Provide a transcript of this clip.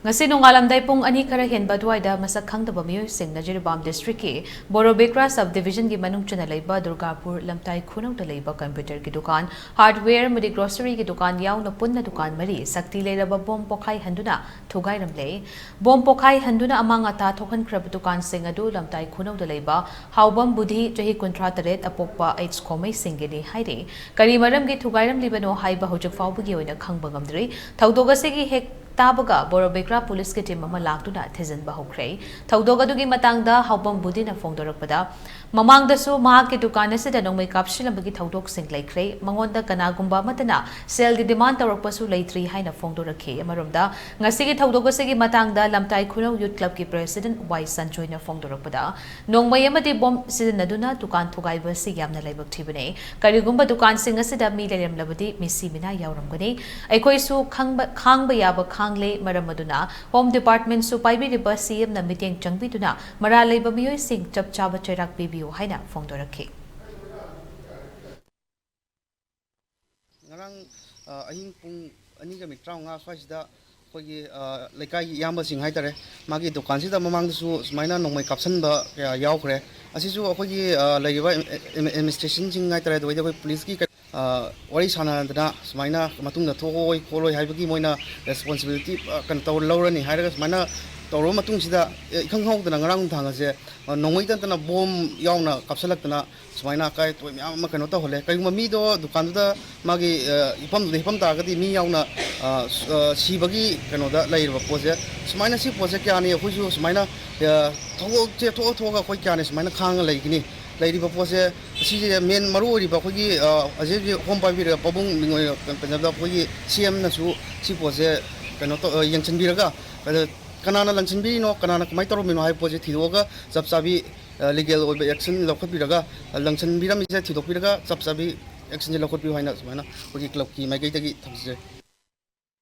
Ngasi nongalamday pong ani kara henba duwaida masak khangdaba miyosingna Jiribam District ki Borobekra subdivision gi manung chana leiba Durgapur Lamtai Khunou da leiba computer ki dukan hardware mudi grocery ki dukan yaona punna dukan mari sakti leiraba bom pokhaihanduna thugairamle bom pokhaihanduna amang ata thokan krab dukan sing adu Lamtai Khunou da leiba haubam budhi chahi kuntra taret apokpa h komai singeni haire kari maram gi thugairam libano haiba hojak fawbu gi oina khangba ngamdri thaudoga se gi hek ताबगा बोरोबेक्रा police के team अमा लाक्तुना थेजनबा होख्रे थौदोगदुगी मतंगदा हाउबम बुदिना फोंदोरकपदा ममांगदसु महाक के दुकान असिदा नोंमै कापसिलंबगी थौदोक सिंग लेख्रे मंगोंदा कनागुंबा मतना cell गी demand तौरकपसु लेथ्री हाइना फोंदोरखे अमरोमदा ngasiगी थौदोगसिगी मतंगदा लमताई खुनौ youth club की प्रेसिडेंट वाई संजोयना फोंदोरकपदा नोंमै अमदि बम सिजनदुना दुकान थुगाइबसि यामना लेबक थिबने करिगुंबा दुकान सिंग असिदा मी लेरमलबदि मिसी मिना यावरमगनि अखोइसु खांगबा याबा खांगले मरमदुना होम डिपार्टमेंट सु पाइबिरिबा सीएम ना मीटिंग चंगबिदुना मरा लेबा मियोय सिंग चपचाबा चैराक पिबियो हाइना फोंदोरखे ngarang ahing pung ani ga mitraw nga swaisida khogi lekai yamba sing hai tare magi dukan sida mamang su sumaina nongmai kapsan ba yaukre asisu khogi laiba administration sing hai tare doida police ki wari sana dana sumaina matung na thoi koloi haibagi moina responsibility kan taw lawrani hairaga sumaina tawro matung sida ikhang hong dana ngarang thangase nongmai tana bom yauna kapsalak dana sumaina kai toy myam ma kano ta hole kai mami do dukan da magi ipam ta gadi mi yauna sibagi kano da leiraba pose sumaina si pose kya ni khuju sumaina thogo che tho ga khoi kya ni sumaina khang leigini leiriba pose si main maru riba khogi aje home pa bira pabung ningoi panjab da khogi cm na su si pose kano to yangchan biraga kanana langchan bi no kanana kamai taro mino hai pose thidoga chap chabi legal action lokhot biraga langchan biram ise thidok biraga chap chabi action lokhot bi haina sumaina khogi club ki mai kai tagi thamse